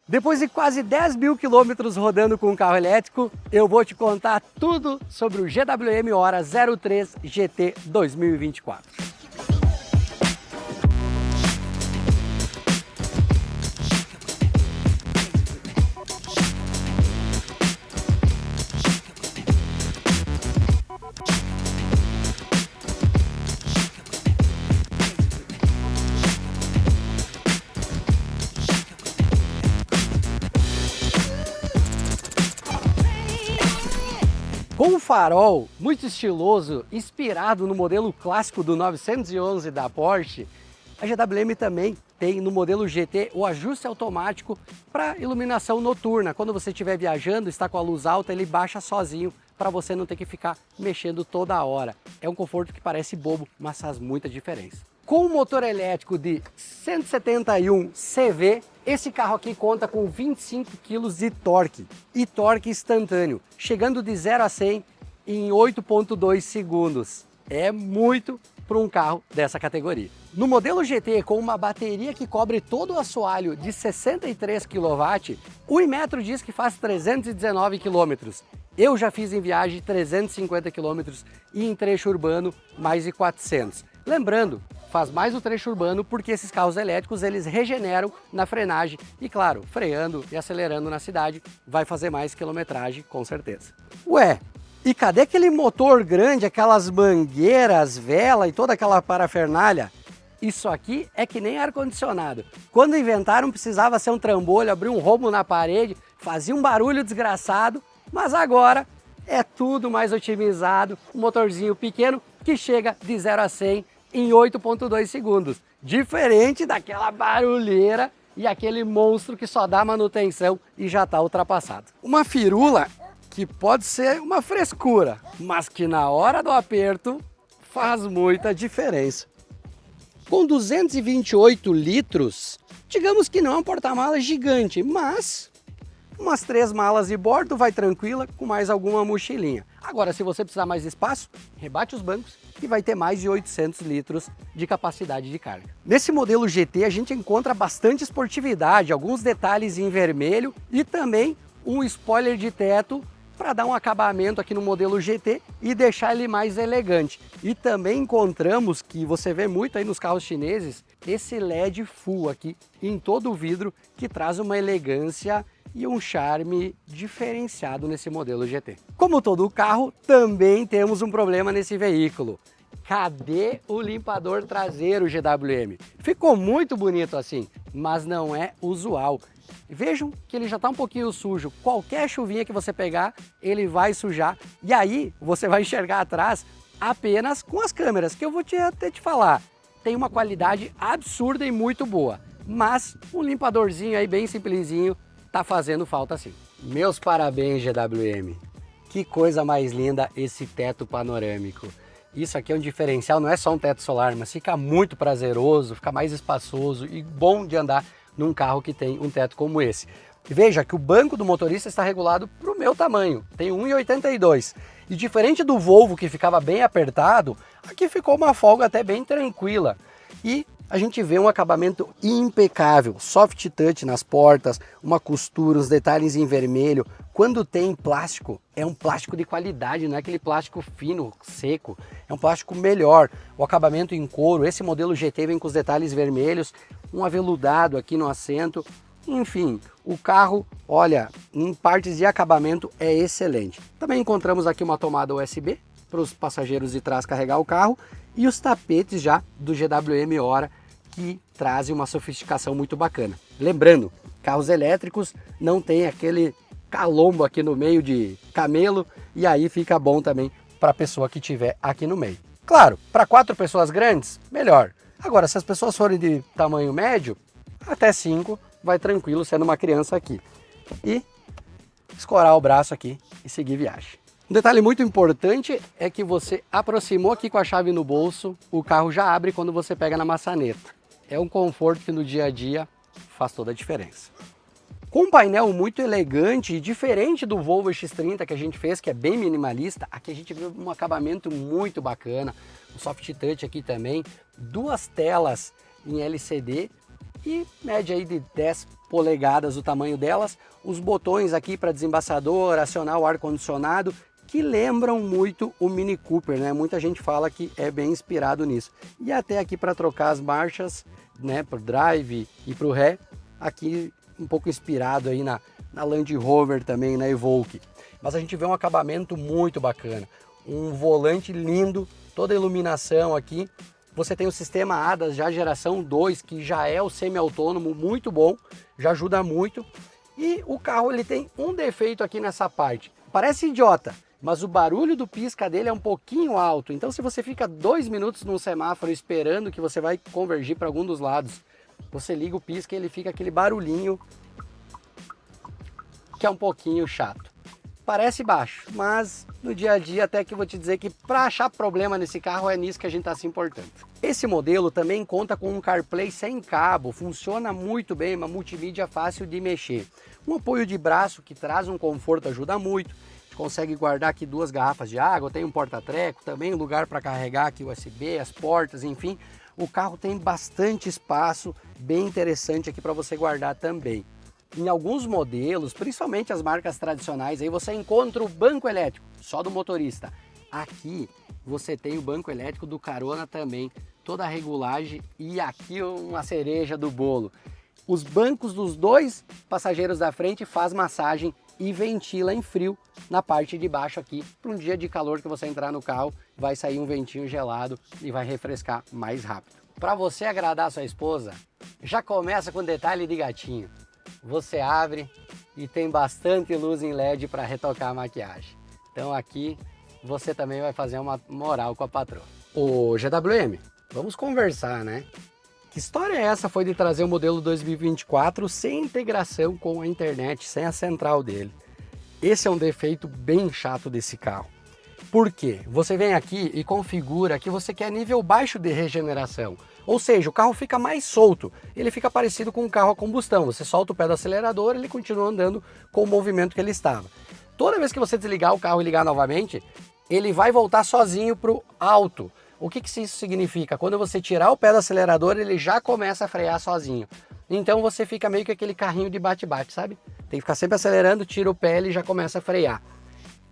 Depois de quase 10 mil quilômetros rodando com um carro elétrico, eu vou te contar tudo sobre o GWM Ora 03 GT 2024. Com um farol muito estiloso, inspirado no modelo clássico do 911 da Porsche, a GWM também tem no modelo GT o ajuste automático para iluminação noturna. Quando você estiver viajando, está com a luz alta, ele baixa sozinho para você não ter que ficar mexendo toda hora. É um conforto que parece bobo, mas faz muita diferença. Com um motor elétrico de 171 CV, esse carro aqui conta com 25 kg de torque e torque instantâneo, chegando de 0 a 100 em 8,2 segundos. É muito para um carro dessa categoria. No modelo GT, com uma bateria que cobre todo o assoalho de 63 kW, o Inmetro diz que faz 319 km. Eu já fiz em viagem 350 km e em trecho urbano mais de 400. Lembrando, faz mais o trecho urbano porque esses carros elétricos eles regeneram na frenagem e claro, freando e acelerando na cidade vai fazer mais quilometragem com certeza. Ué, e cadê aquele motor grande, aquelas mangueiras, vela e toda aquela parafernália? Isso aqui é que nem ar-condicionado. Quando inventaram precisava ser um trambolho, abrir um rombo na parede, fazia um barulho desgraçado, mas agora é tudo mais otimizado, um motorzinho pequeno que chega de 0 a 100 em 8,2 segundos. Diferente daquela barulheira e aquele monstro que só dá manutenção e já está ultrapassado. Uma firula que pode ser uma frescura, mas que na hora do aperto faz muita diferença. Com 228 litros, digamos que não é um porta-malas gigante, mas umas 3 malas de bordo vai tranquila com mais alguma mochilinha. Agora, se você precisar mais espaço, rebate os bancos e vai ter mais de 800 litros de capacidade de carga. Nesse modelo GT a gente encontra bastante esportividade, alguns detalhes em vermelho e também um spoiler de teto para dar um acabamento aqui no modelo GT e deixar ele mais elegante. E também encontramos, que você vê muito aí nos carros chineses, esse LED full aqui em todo o vidro que traz uma elegância e um charme diferenciado nesse modelo GT. Como todo carro, também temos um problema nesse veículo. Cadê o limpador traseiro GWM? Ficou muito bonito assim, mas não é usual. Vejam que ele já está um pouquinho sujo. Qualquer chuvinha que você pegar, ele vai sujar. E aí você vai enxergar atrás apenas com as câmeras, que eu vou até te falar. Tem uma qualidade absurda e muito boa. Mas um limpadorzinho aí bem simplesinho tá fazendo falta sim. Meus parabéns, GWM. Que coisa mais linda esse teto panorâmico. Isso aqui é um diferencial, não é só um teto solar, mas fica muito prazeroso, fica mais espaçoso e bom de andar num carro que tem um teto como esse. Veja que o banco do motorista está regulado para o meu tamanho, tem 1,82. E diferente do Volvo que ficava bem apertado, aqui ficou uma folga até bem tranquila. E a gente vê um acabamento impecável, soft touch nas portas, uma costura, os detalhes em vermelho. Quando tem plástico, é um plástico de qualidade, não é aquele plástico fino, seco, é um plástico melhor. O acabamento em couro, esse modelo GT vem com os detalhes vermelhos, um aveludado aqui no assento. Enfim, o carro, olha, em partes de acabamento é excelente. Também encontramos aqui uma tomada USB para os passageiros de trás carregar o carro e os tapetes já do GWM Ora que trazem uma sofisticação muito bacana. Lembrando, carros elétricos não tem aquele calombo aqui no meio de camelo e aí fica bom também para a pessoa que tiver aqui no meio. Claro, para 4 pessoas grandes, melhor. Agora, se as pessoas forem de tamanho médio, até 5, vai tranquilo sendo uma criança aqui. E escorar o braço aqui e seguir viagem. Um detalhe muito importante é que você aproximou aqui com a chave no bolso, o carro já abre quando você pega na maçaneta. É um conforto que no dia a dia faz toda a diferença. Com um painel muito elegante e diferente do Volvo X30 que a gente fez, que é bem minimalista, aqui a gente vê um acabamento muito bacana, um soft touch aqui também, 2 telas em LCD e média aí de 10 polegadas o tamanho delas, os botões aqui para desembaçador, acionar o ar-condicionado, que lembram muito o Mini Cooper, né? Muita gente fala que é bem inspirado nisso. E até aqui para trocar as marchas, né, para o drive e para o ré, aqui um pouco inspirado aí na Land Rover também, na Evoque. Mas a gente vê um acabamento muito bacana, um volante lindo, toda a iluminação aqui. Você tem o sistema ADAS já geração 2, que já é o semi-autônomo, muito bom, já ajuda muito. E o carro ele tem um defeito aqui nessa parte, parece idiota, mas o barulho do pisca dele é um pouquinho alto. Então se você fica 2 minutos num semáforo esperando que você vai convergir para algum dos lados, você liga o pisca e ele fica aquele barulhinho que é um pouquinho chato. Parece baixo, mas no dia a dia até que eu vou te dizer que para achar problema nesse carro é nisso que a gente está se importando. Esse modelo também conta com um CarPlay sem cabo, funciona muito bem, uma multimídia fácil de mexer. Um apoio de braço que traz um conforto, ajuda muito. A gente consegue guardar aqui 2 garrafas de água, tem um porta-treco, também lugar para carregar aqui o USB, as portas, enfim. O carro tem bastante espaço, bem interessante aqui para você guardar também. Em alguns modelos, principalmente as marcas tradicionais, aí você encontra o banco elétrico, só do motorista. Aqui você tem o banco elétrico do carona também, toda a regulagem e aqui uma cereja do bolo. Os bancos dos 2 passageiros da frente faz massagem e ventila em frio na parte de baixo aqui. Para um dia de calor que você entrar no carro, vai sair um ventinho gelado e vai refrescar mais rápido. Para você agradar a sua esposa, já começa com detalhe de gatinho. Você abre e tem bastante luz em LED para retocar a maquiagem. Então aqui você também vai fazer uma moral com a patroa. Ô GWM, vamos conversar, né? Que história é essa foi de trazer o modelo 2024 sem integração com a internet, sem a central dele? Esse é um defeito bem chato desse carro. Por quê? Você vem aqui e configura que você quer nível baixo de regeneração. Ou seja, o carro fica mais solto, ele fica parecido com um carro a combustão. Você solta o pé do acelerador, ele continua andando com o movimento que ele estava. Toda vez que você desligar o carro e ligar novamente, ele vai voltar sozinho para o alto. O que isso significa? Quando você tirar o pé do acelerador, ele já começa a frear sozinho. Então você fica meio que aquele carrinho de bate-bate, sabe? Tem que ficar sempre acelerando, tira o pé, ele já começa a frear.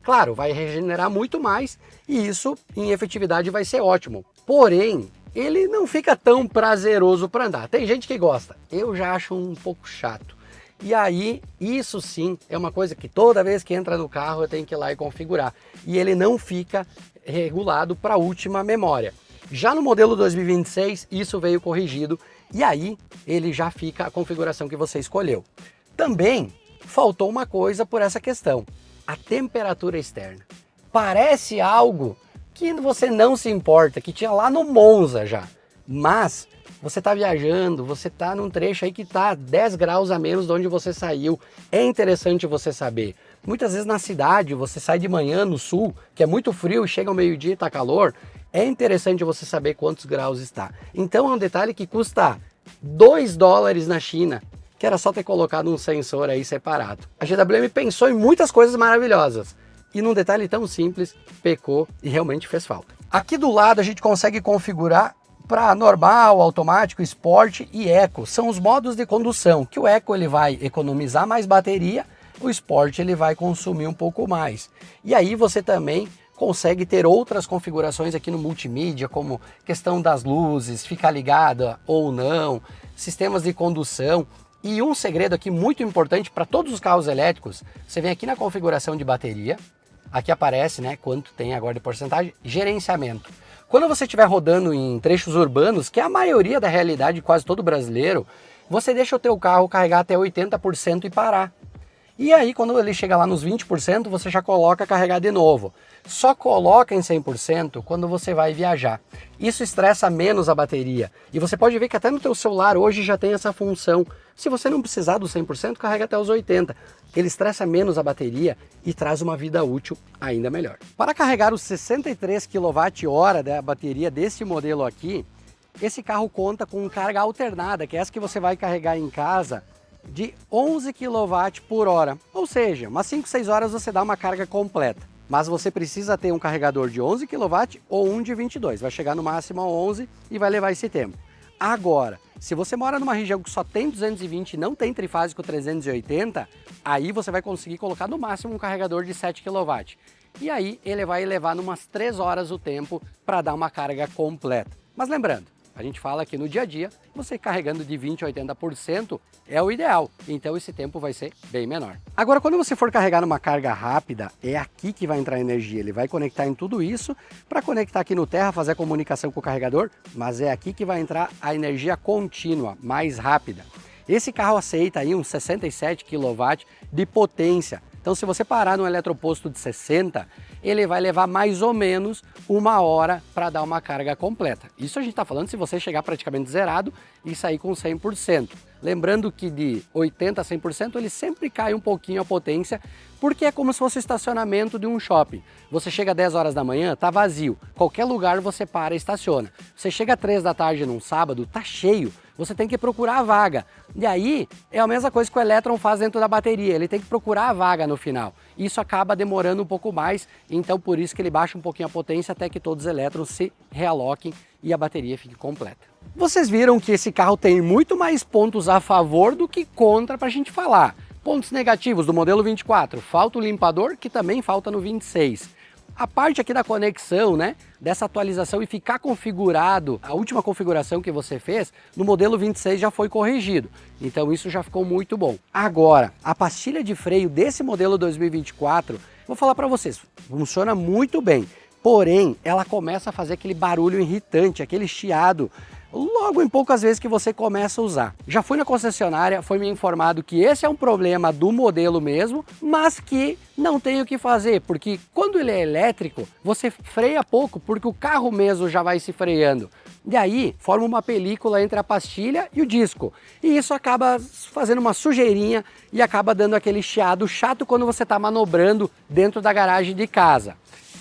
Claro, vai regenerar muito mais e isso em efetividade vai ser ótimo. Porém, ele não fica tão prazeroso para andar. Tem gente que gosta, eu já acho um pouco chato. E aí, isso sim é uma coisa que toda vez que entra no carro eu tenho que ir lá e configurar. E ele não fica regulado para a última memória. Já no modelo 2026, isso veio corrigido e aí ele já fica a configuração que você escolheu. Também faltou uma coisa por essa questão, a temperatura externa. Parece algo que você não se importa, que tinha lá no Monza já, mas você está viajando, você está num trecho aí que está 10 graus a menos de onde você saiu. É interessante você saber. Muitas vezes na cidade, você sai de manhã no sul, que é muito frio e chega ao meio-dia e está calor, é interessante você saber quantos graus está. Então é um detalhe que custa $2 na China, que era só ter colocado um sensor aí separado. A GWM pensou em muitas coisas maravilhosas e num detalhe tão simples, pecou e realmente fez falta. Aqui do lado a gente consegue configurar para normal, automático, Sport e Eco. São os modos de condução, que o Eco ele vai economizar mais bateria, o Sport ele vai consumir um pouco mais. E aí você também consegue ter outras configurações aqui no multimídia, como questão das luzes, ficar ligada ou não, sistemas de condução. E um segredo aqui muito importante para todos os carros elétricos, você vem aqui na configuração de bateria, aqui aparece, né, quanto tem agora de porcentagem, gerenciamento. Quando você estiver rodando em trechos urbanos, que é a maioria da realidade de quase todo brasileiro, você deixa o teu carro carregar até 80% e parar. E aí quando ele chega lá nos 20%, você já coloca carregar de novo. Só coloca em 100% quando você vai viajar. Isso estressa menos a bateria. E você pode ver que até no teu celular hoje já tem essa função. Se você não precisar do 100%, carrega até os 80%. Ele estressa menos a bateria e traz uma vida útil ainda melhor. Para carregar os 63 kWh da bateria desse modelo aqui, esse carro conta com carga alternada, que é essa que você vai carregar em casa, de 11 kW por hora. Ou seja, umas 5, 6 horas você dá uma carga completa. Mas você precisa ter um carregador de 11 kW ou um de 22. Vai chegar no máximo a 11 e vai levar esse tempo. Agora, se você mora numa região que só tem 220 e não tem trifásico 380, aí você vai conseguir colocar no máximo um carregador de 7 kW. E aí ele vai levar umas 3 horas o tempo para dar uma carga completa. Mas lembrando, a gente fala que no dia a dia, você carregando de 20% a 80% é o ideal, então esse tempo vai ser bem menor. Agora, quando você for carregar numa carga rápida, é aqui que vai entrar a energia, ele vai conectar em tudo isso para conectar aqui no terra, fazer a comunicação com o carregador, mas é aqui que vai entrar a energia contínua, mais rápida. Esse carro aceita aí uns 67 kW de potência. Então, se você parar no eletroposto de 60, ele vai levar mais ou menos 1 hora para dar uma carga completa. Isso a gente está falando se você chegar praticamente zerado e sair com 100%. Lembrando que de 80% a 100% ele sempre cai um pouquinho a potência, porque é como se fosse o estacionamento de um shopping. Você chega às 10 horas da manhã, tá vazio. Qualquer lugar você para e estaciona. Você chega às 3 da tarde num sábado, tá cheio. Você tem que procurar a vaga. E aí é a mesma coisa que o elétron faz dentro da bateria, ele tem que procurar a vaga no final. Isso acaba demorando um pouco mais, então por isso que ele baixa um pouquinho a potência até que todos os elétrons se realoquem e a bateria fique completa. Vocês viram que esse carro tem muito mais pontos a favor do que contra para a gente falar. Pontos negativos do modelo 24, falta o limpador, que também falta no 26. A parte aqui da conexão, né, dessa atualização e ficar configurado, a última configuração que você fez, no modelo 26 já foi corrigido. Então isso já ficou muito bom. Agora, a pastilha de freio desse modelo 2024, vou falar para vocês, funciona muito bem. Porém, ela começa a fazer aquele barulho irritante, aquele chiado, logo em poucas vezes que você começa a usar. Já fui na concessionária, foi me informado que esse é um problema do modelo mesmo, mas que não tem o que fazer, porque quando ele é elétrico, você freia pouco, porque o carro mesmo já vai se freando. E aí, forma uma película entre a pastilha e o disco. E isso acaba fazendo uma sujeirinha e acaba dando aquele chiado chato quando você está manobrando dentro da garagem de casa.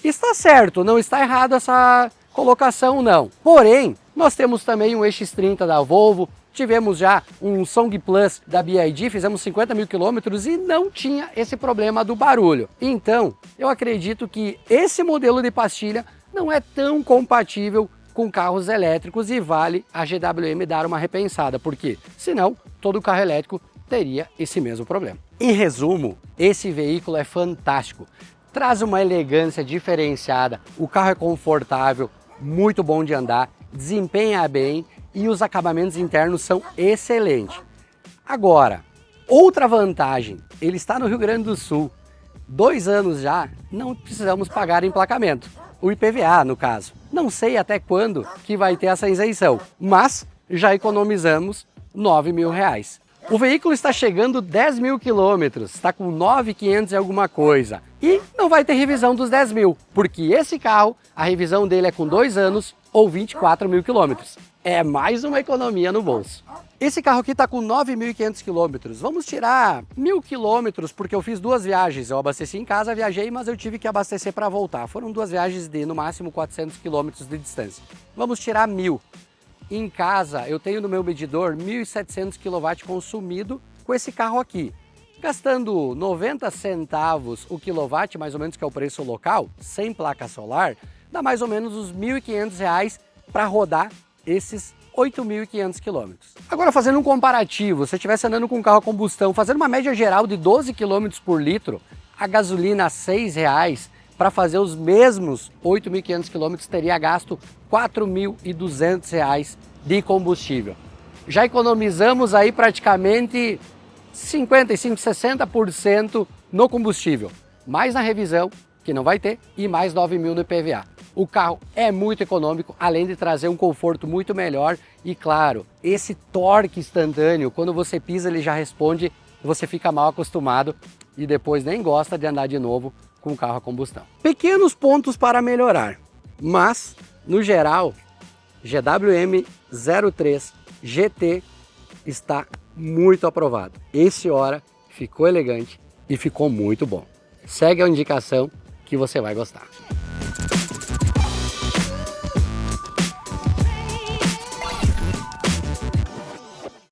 Está certo, não está errado essa colocação não. Porém, nós temos também um X30 da Volvo, tivemos já um Song Plus da BYD, fizemos 50 mil quilômetros e não tinha esse problema do barulho. Então, eu acredito que esse modelo de pastilha não é tão compatível com carros elétricos e vale a GWM dar uma repensada, porque senão todo carro elétrico teria esse mesmo problema. Em resumo, esse veículo é fantástico, traz uma elegância diferenciada, o carro é confortável, muito bom de andar, desempenha bem e os acabamentos internos são excelentes. Agora, outra vantagem, ele está no Rio Grande do Sul, 2 anos já, não precisamos pagar emplacamento, o IPVA no caso. Não sei até quando que vai ter essa isenção, mas já economizamos R$9.000. O veículo está chegando 10 mil quilômetros, está com 9.500 e alguma coisa. E não vai ter revisão dos 10 mil, porque esse carro, a revisão dele é com 2 anos ou 24 mil quilômetros. É mais uma economia no bolso. Esse carro aqui está com 9.500 quilômetros. Vamos tirar 1.000 quilômetros, porque eu fiz 2 viagens. Eu abasteci em casa, viajei, mas eu tive que abastecer para voltar. Foram 2 viagens de, no máximo, 400 quilômetros de distância. Vamos tirar 1.000. Em casa, eu tenho no meu medidor 1.700 kW consumido com esse carro aqui. Gastando 90 centavos o quilowatt, mais ou menos que é o preço local, sem placa solar, dá mais ou menos uns R$1.500 para rodar esses 8.500 quilômetros. Agora, fazendo um comparativo, se eu estivesse andando com um carro a combustão, fazendo uma média geral de 12 km por litro, a gasolina a R$6, para fazer os mesmos 8.500 quilômetros, teria gasto R$4.200 de combustível. Já economizamos aí praticamente 55%, 60% no combustível, mais na revisão, que não vai ter, e mais 9.000 no IPVA. O carro é muito econômico, além de trazer um conforto muito melhor e, claro, esse torque instantâneo, quando você pisa ele já responde, você fica mal acostumado e depois nem gosta de andar de novo com o carro a combustão. Pequenos pontos para melhorar, mas, no geral, GWM 03 GT está muito aprovado. Esse hora ficou elegante e ficou muito bom. Segue a indicação que você vai gostar.